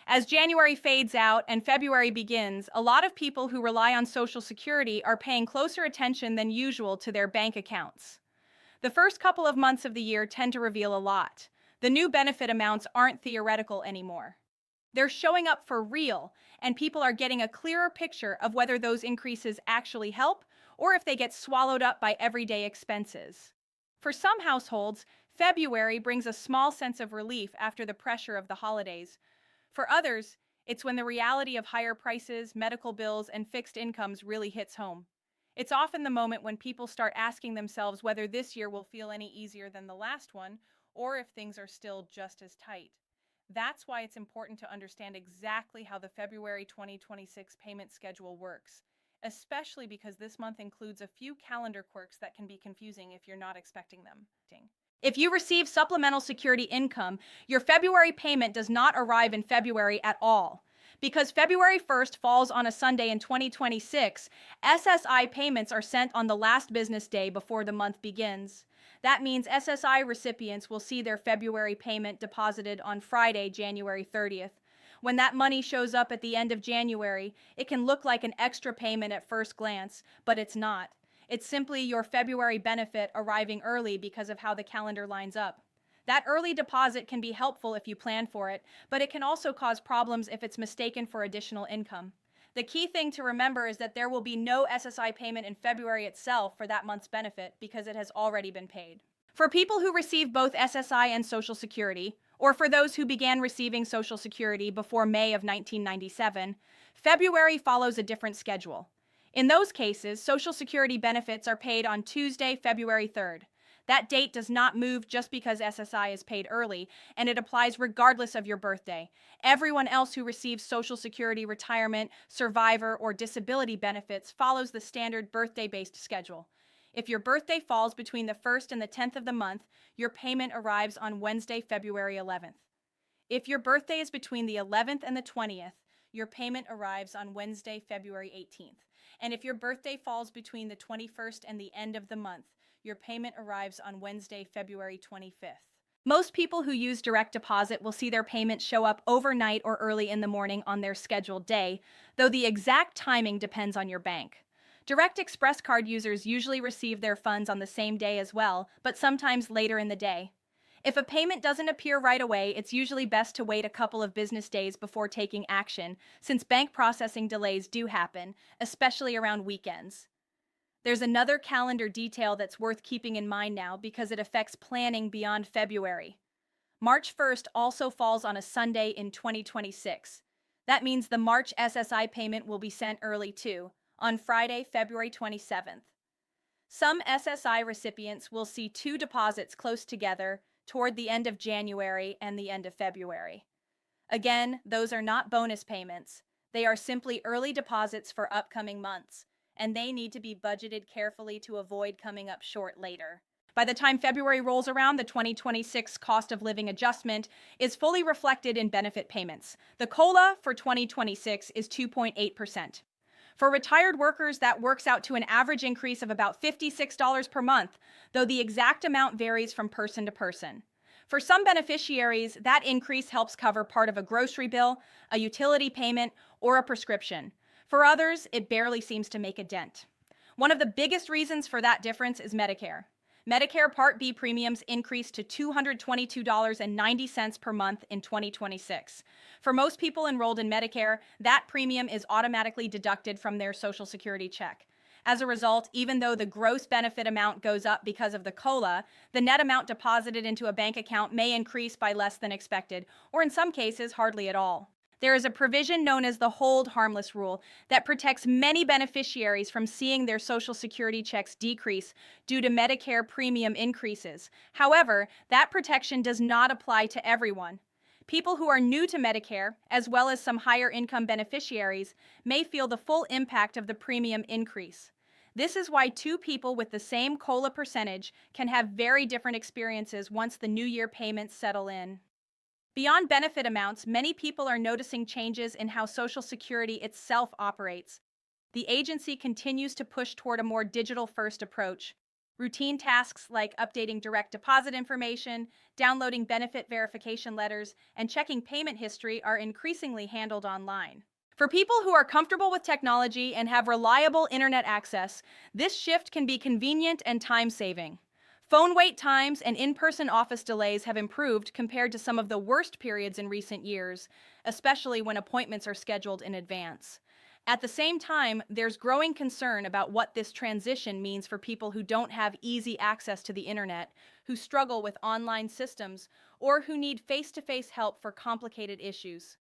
As January fades out and February begins, a lot of people who rely on Social Security are paying closer attention than usual to their bank accounts. The first couple of months of the year tend to reveal a lot. The new benefit amounts aren't theoretical anymore. They're showing up for real, and people are getting a clearer picture of whether those increases actually help or if they get swallowed up by everyday expenses. For some households, February brings a small sense of relief after the pressure of the holidays. For others, it's when the reality of higher prices, medical bills, and fixed incomes really hits home. It's often the moment when people start asking themselves whether this year will feel any easier than the last one, or if things are still just as tight. That's why it's important to understand exactly how the February 2026 payment schedule works, especially because this month includes a few calendar quirks that can be confusing if you're not expecting them. If you receive supplemental security income, your February payment does not arrive in February at all. Because February 1st falls on a Sunday in 2026, SSI payments are sent on the last business day before the month begins. That means SSI recipients will see their February payment deposited on Friday, January 30th. When that money shows up at the end of January, it can look like an extra payment at first glance, but it's not. It's simply your February benefit arriving early because of how the calendar lines up. That early deposit can be helpful if you plan for it, but it can also cause problems if it's mistaken for additional income. The key thing to remember is that there will be no SSI payment in February itself for that month's benefit because it has already been paid. For people who receive both SSI and Social Security, or for those who began receiving Social Security before May of 1997, February follows a different schedule. In those cases, Social Security benefits are paid on Tuesday, February 3rd. That date does not move just because SSI is paid early, and it applies regardless of your birthday. Everyone else who receives Social Security, retirement, survivor, or disability benefits follows the standard birthday-based schedule. If your birthday falls between the 1st and the 10th of the month, your payment arrives on Wednesday, February 11th. If your birthday is between the 11th and the 20th, your payment arrives on Wednesday, February 18th. And if your birthday falls between the 21st and the end of the month, your payment arrives on Wednesday, February 25th. Most people who use direct deposit will see their payment show up overnight or early in the morning on their scheduled day, though the exact timing depends on your bank. Direct Express card users usually receive their funds on the same day as well, but sometimes later in the day. If a payment doesn't appear right away, it's usually best to wait a couple of business days before taking action, since bank processing delays do happen, especially around weekends. There's another calendar detail that's worth keeping in mind now because it affects planning beyond February. March 1st also falls on a Sunday in 2026. That means the March SSI payment will be sent early too, on Friday, February 27th. Some SSI recipients will see two deposits close together toward the end of January and the end of February. Again, those are not bonus payments. They are simply early deposits for upcoming months, and they need to be budgeted carefully to avoid coming up short later. By the time February rolls around, the 2026 cost of living adjustment is fully reflected in benefit payments. The COLA for 2026 is 2.8%. For retired workers, that works out to an average increase of about $56 per month, though the exact amount varies from person to person. For some beneficiaries, that increase helps cover part of a grocery bill, a utility payment, or a prescription. For others, it barely seems to make a dent. One of the biggest reasons for that difference is Medicare. Medicare Part B premiums increased to $222.90 per month in 2026. For most people enrolled in Medicare, that premium is automatically deducted from their Social Security check. As a result, even though the gross benefit amount goes up because of the COLA, the net amount deposited into a bank account may increase by less than expected, or in some cases, hardly at all. There is a provision known as the hold harmless rule that protects many beneficiaries from seeing their Social Security checks decrease due to Medicare premium increases. However, that protection does not apply to everyone. People who are new to Medicare, as well as some higher income beneficiaries, may feel the full impact of the premium increase. This is why two people with the same COLA percentage can have very different experiences once the new year payments settle in. Beyond benefit amounts, many people are noticing changes in how Social Security itself operates. The agency continues to push toward a more digital-first approach. Routine tasks like updating direct deposit information, downloading benefit verification letters, and checking payment history are increasingly handled online. For people who are comfortable with technology and have reliable internet access, this shift can be convenient and time-saving. Phone wait times and in-person office delays have improved compared to some of the worst periods in recent years, especially when appointments are scheduled in advance. At the same time, there's growing concern about what this transition means for people who don't have easy access to the internet, who struggle with online systems, or who need face-to-face help for complicated issues.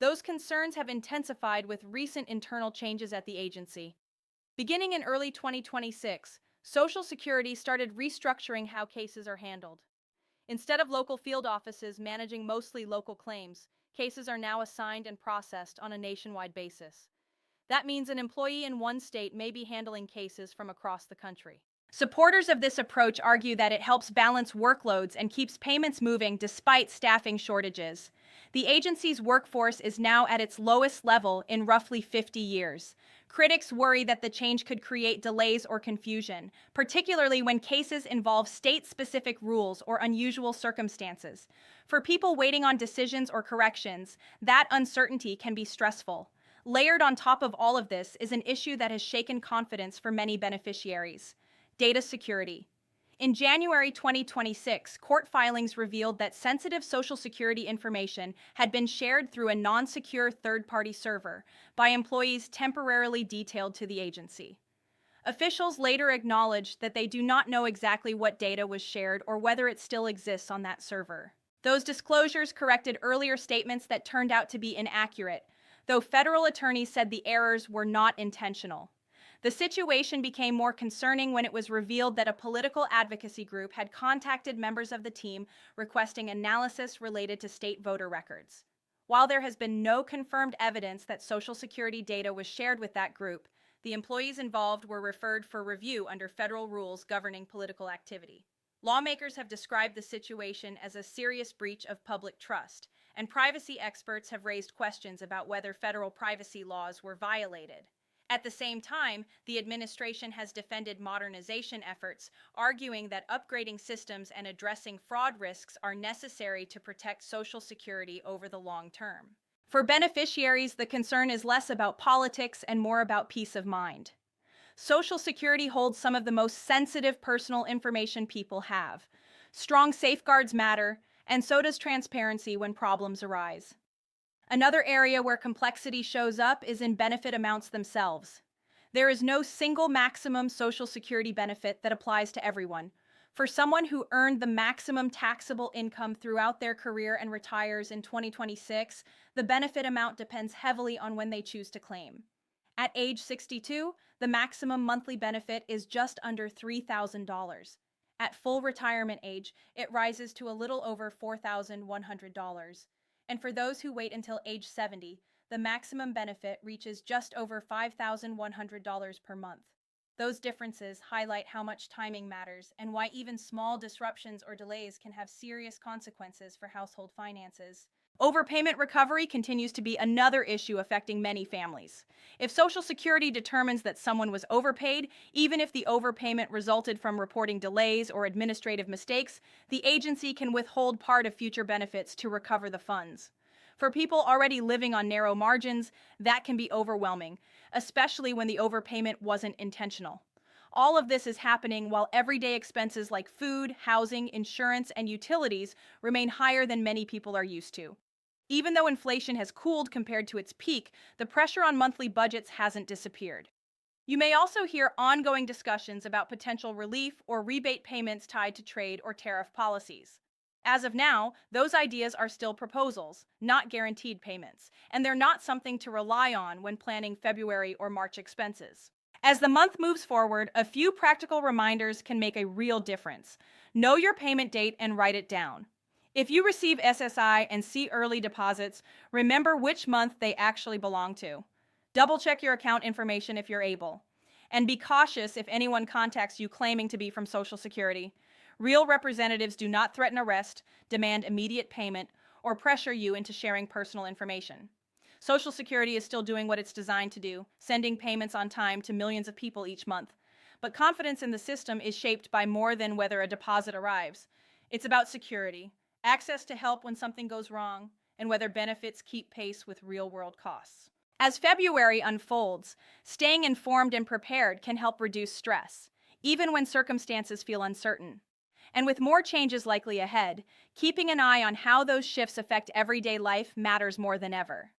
Those concerns have intensified with recent internal changes at the agency. Beginning in early 2026, Social Security started restructuring how cases are handled. Instead of local field offices managing mostly local claims, cases are now assigned and processed on a nationwide basis. That means an employee in one state may be handling cases from across the country. Supporters of this approach argue that it helps balance workloads and keeps payments moving despite staffing shortages. The agency's workforce is now at its lowest level in roughly 50 years. Critics worry that the change could create delays or confusion, particularly when cases involve state-specific rules or unusual circumstances. For people waiting on decisions or corrections, that uncertainty can be stressful. Layered on top of all of this is an issue that has shaken confidence for many beneficiaries: data security. In January 2026, court filings revealed that sensitive Social Security information had been shared through a non-secure third-party server by employees temporarily detailed to the agency. Officials later acknowledged that they do not know exactly what data was shared or whether it still exists on that server. Those disclosures corrected earlier statements that turned out to be inaccurate, though federal attorneys said the errors were not intentional. The situation became more concerning when it was revealed that a political advocacy group had contacted members of the team requesting analysis related to state voter records. While there has been no confirmed evidence that Social Security data was shared with that group, the employees involved were referred for review under federal rules governing political activity. Lawmakers have described the situation as a serious breach of public trust, and privacy experts have raised questions about whether federal privacy laws were violated. At the same time, the administration has defended modernization efforts, arguing that upgrading systems and addressing fraud risks are necessary to protect Social Security over the long term. For beneficiaries, the concern is less about politics and more about peace of mind. Social Security holds some of the most sensitive personal information people have. Strong safeguards matter, and so does transparency when problems arise. Another area where complexity shows up is in benefit amounts themselves. There is no single maximum Social Security benefit that applies to everyone. For someone who earned the maximum taxable income throughout their career and retires in 2026, the benefit amount depends heavily on when they choose to claim. At age 62, the maximum monthly benefit is just under $3,000. At full retirement age, it rises to a little over $4,100. And for those who wait until age 70, the maximum benefit reaches just over $5,100 per month. Those differences highlight how much timing matters and why even small disruptions or delays can have serious consequences for household finances. Overpayment recovery continues to be another issue affecting many families. If Social Security determines that someone was overpaid, even if the overpayment resulted from reporting delays or administrative mistakes, the agency can withhold part of future benefits to recover the funds. For people already living on narrow margins, that can be overwhelming, especially when the overpayment wasn't intentional. All of this is happening while everyday expenses like food, housing, insurance, and utilities remain higher than many people are used to. Even though inflation has cooled compared to its peak, the pressure on monthly budgets hasn't disappeared. You may also hear ongoing discussions about potential relief or rebate payments tied to trade or tariff policies. As of now, those ideas are still proposals, not guaranteed payments, and they're not something to rely on when planning February or March expenses. As the month moves forward, a few practical reminders can make a real difference. Know your payment date and write it down. If you receive SSI and see early deposits, remember which month they actually belong to. Double-check your account information if you're able. And be cautious if anyone contacts you claiming to be from Social Security. Real representatives do not threaten arrest, demand immediate payment, or pressure you into sharing personal information. Social Security is still doing what it's designed to do, sending payments on time to millions of people each month. But confidence in the system is shaped by more than whether a deposit arrives. It's about security, access to help when something goes wrong, and whether benefits keep pace with real-world costs. As February unfolds, staying informed and prepared can help reduce stress, even when circumstances feel uncertain. And with more changes likely ahead, keeping an eye on how those shifts affect everyday life matters more than ever.